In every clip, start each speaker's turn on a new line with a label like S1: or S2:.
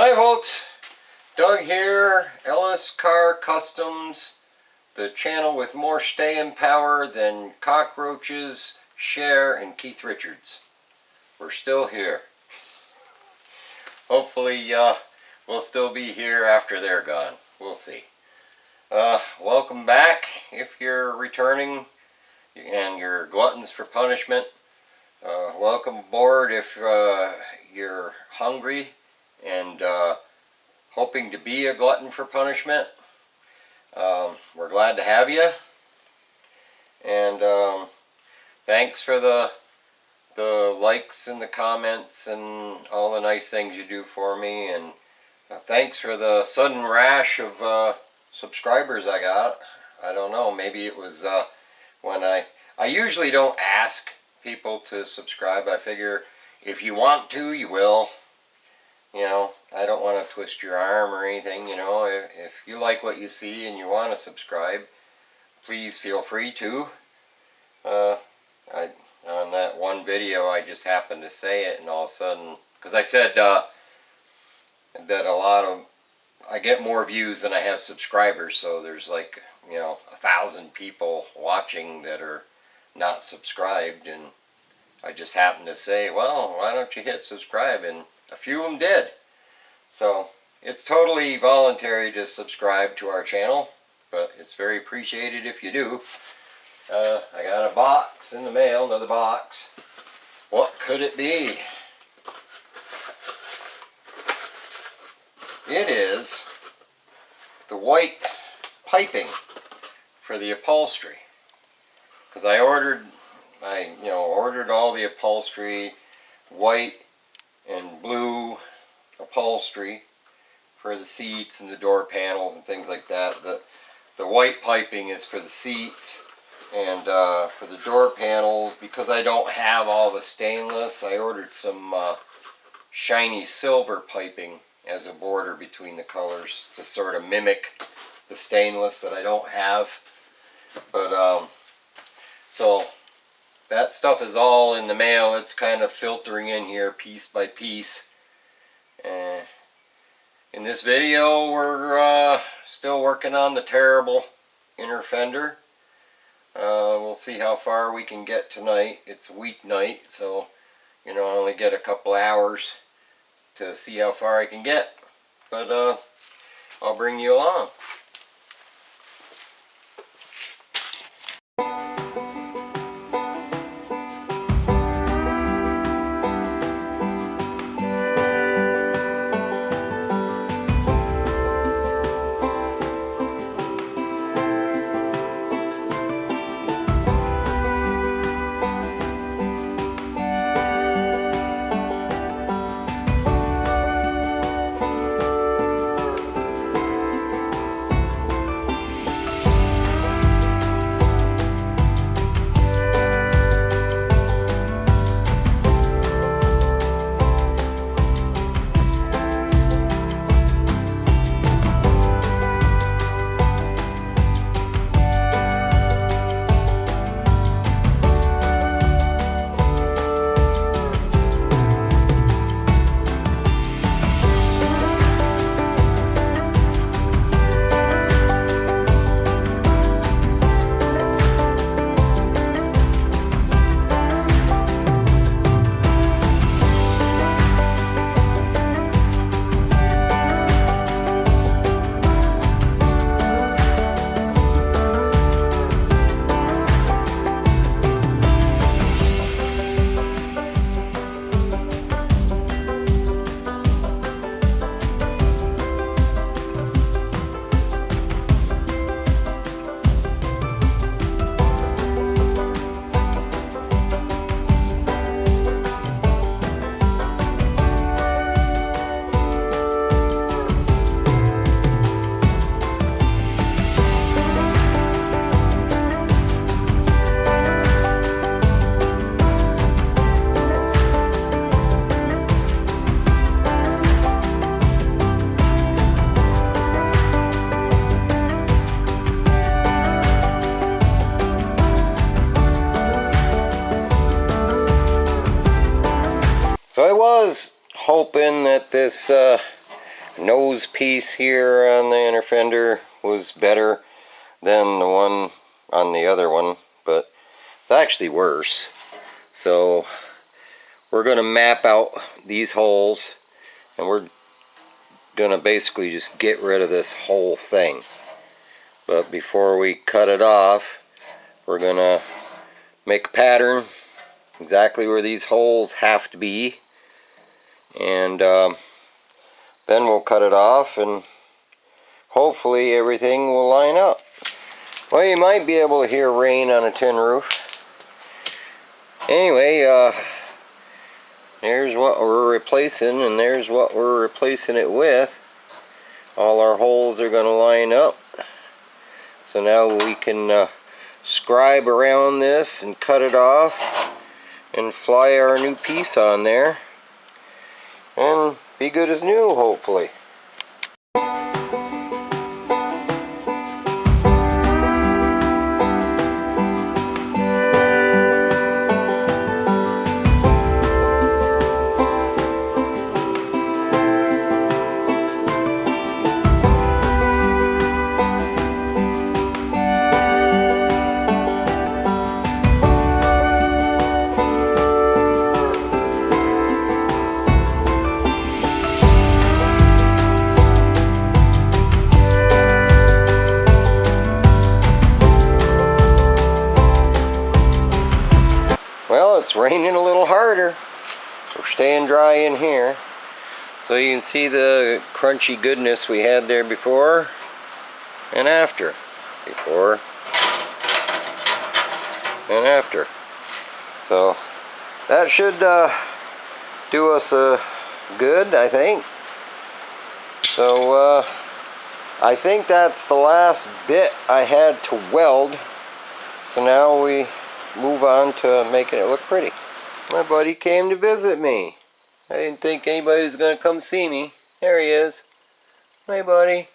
S1: Hi folks, Doug here, Ellis Car Customs, the channel with more staying power than cockroaches, Cher, and Keith Richards. We're still here. Hopefully we'll still be here after they're gone. We'll see. Welcome back if you're returning and you're gluttons for punishment. Welcome aboard if you're hungry and hoping to be a glutton for punishment. We're glad to have you, and thanks for the likes and the comments and all the nice things you do for me, and thanks for the sudden rash of subscribers I got. I don't know, maybe it was when I usually don't ask people to subscribe. I figure if you want to, you will. You know, I don't want to twist your arm or anything. You know, if you like what you see and you want to subscribe, please feel free to. On that one video, I just happened to say it, and all of a sudden, because I said that I get more views than I have subscribers, so there's like, 1,000 people watching that are not subscribed, and I just happened to say, well, why don't you hit subscribe? And a few of them did. So it's totally voluntary to subscribe to our channel, but it's very appreciated if you do. I got a box in the mail, another box. What could it be? It is the white piping for the upholstery. Because I ordered all the upholstery, white and blue upholstery for the seats and the door panels and things like that. The white piping is for the seats, and for the door panels, because I don't have all the stainless, I ordered some shiny silver piping as a border between the colors to sort of mimic the stainless that I don't have. But so that stuff is all in the mail. It's kind of filtering in here piece by piece. In this video, we're still working on the terrible inner fender. We'll see how far we can get tonight. It's a weeknight, so I only get a couple hours to see how far I can get. But I'll bring you along. So I was hoping that this nose piece here on the inner fender was better than the one on the other one, but it's actually worse. So we're going to map out these holes, and we're going to basically just get rid of this whole thing. But before we cut it off, we're going to make a pattern exactly where these holes have to be, and then we'll cut it off, and hopefully everything will line up. Well, you might be able to hear rain on a tin roof. Anyway, there's what we're replacing, and there's what we're replacing it with. All our holes are going to line up. So now we can scribe around this and cut it off and fly our new piece on there and be good as new, hopefully. Well, it's raining a little harder. We're staying dry in here. So you can see the crunchy goodness we had there before and after. Before and after. So that should do us good, I think. So I think that's the last bit I had to weld. So now we move on to making it look pretty. My buddy came to visit me. I didn't think anybody was going to come see me. There he is. Hey, buddy.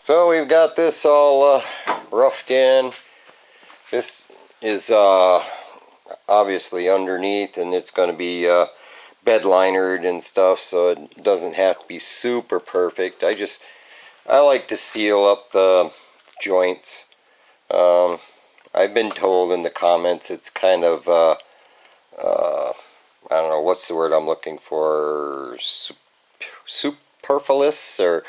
S1: So we've got this all roughed in. This is obviously underneath, and it's going to be bedlinered and stuff, so it doesn't have to be super perfect. I like to seal up the joints. I've been told in the comments it's kind of I don't know what's the word I'm looking for, superfluous or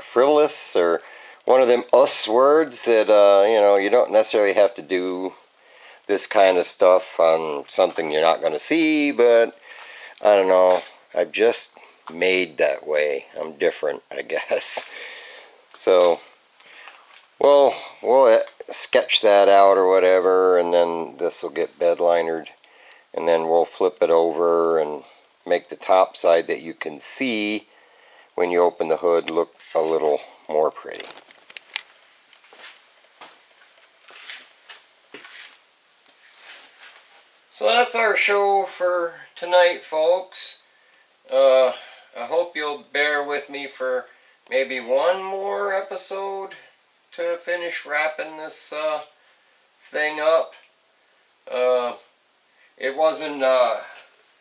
S1: frivolous, or one of them us words that you don't necessarily have to do this kind of stuff on something you're not going to see, but I don't know, I'm just made that way. I'm different, I guess. So we'll sketch that out or whatever, and then this will get bedlinered, and then we'll flip it over and make the top side that you can see when you open the hood look a little more pretty. So that's our show for tonight, folks. I hope you'll bear with me for maybe one more episode to finish wrapping this thing up. It wasn't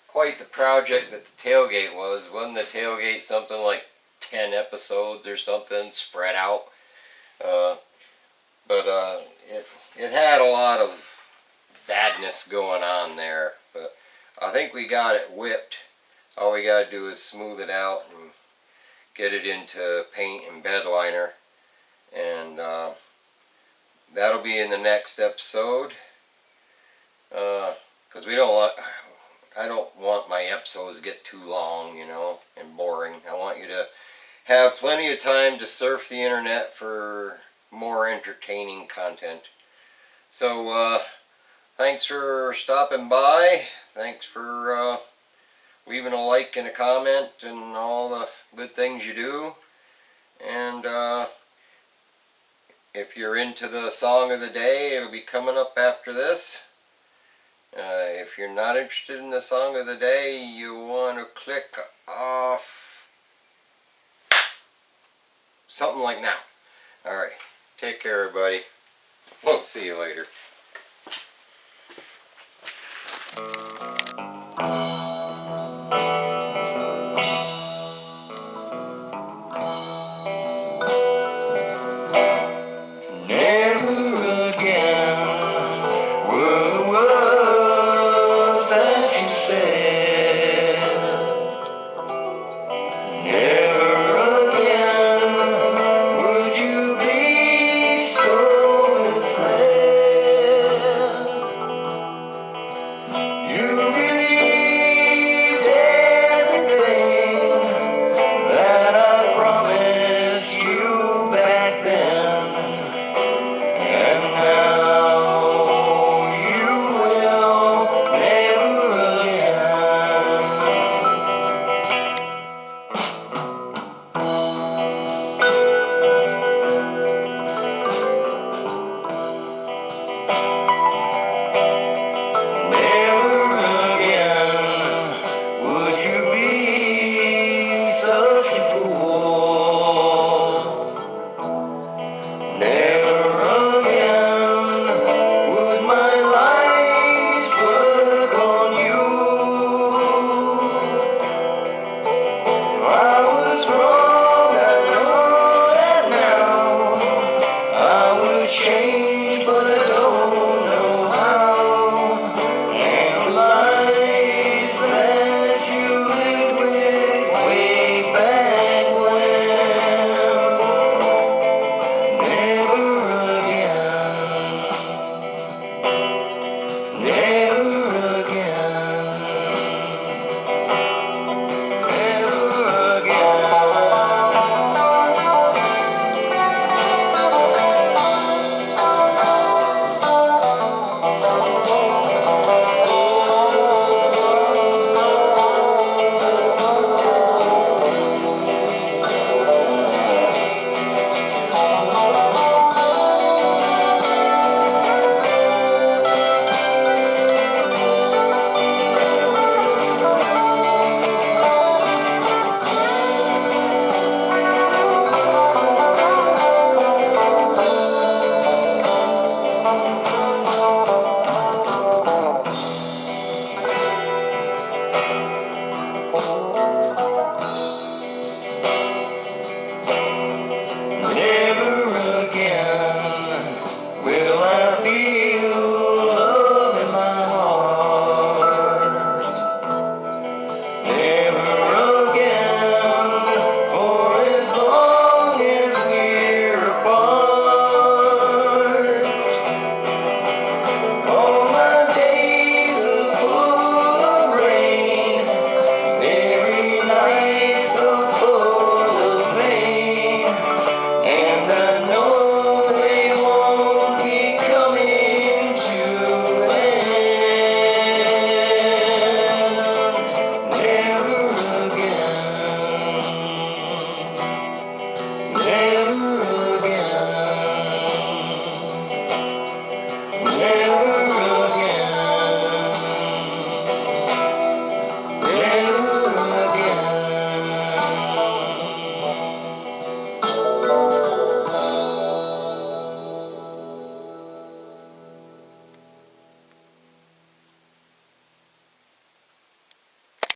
S1: quite the project that the tailgate was. Wasn't the tailgate something like 10 episodes or something spread out? But it had a lot of badness going on there. But I think we got it whipped. All we got to do is smooth it out and get it into paint and bedliner. And that'll be in the next episode. Because I don't want my episodes to get too long, and boring. I want you to have plenty of time to surf the internet for more entertaining content. So, thanks for stopping by. Thanks for leaving a like and a comment and all the good things you do. And if you're into the song of the day, it'll be coming up after this. If you're not interested in the song of the day, you want to click off something like now. Alright, take care everybody. We'll see you later. Never again were the words that you said.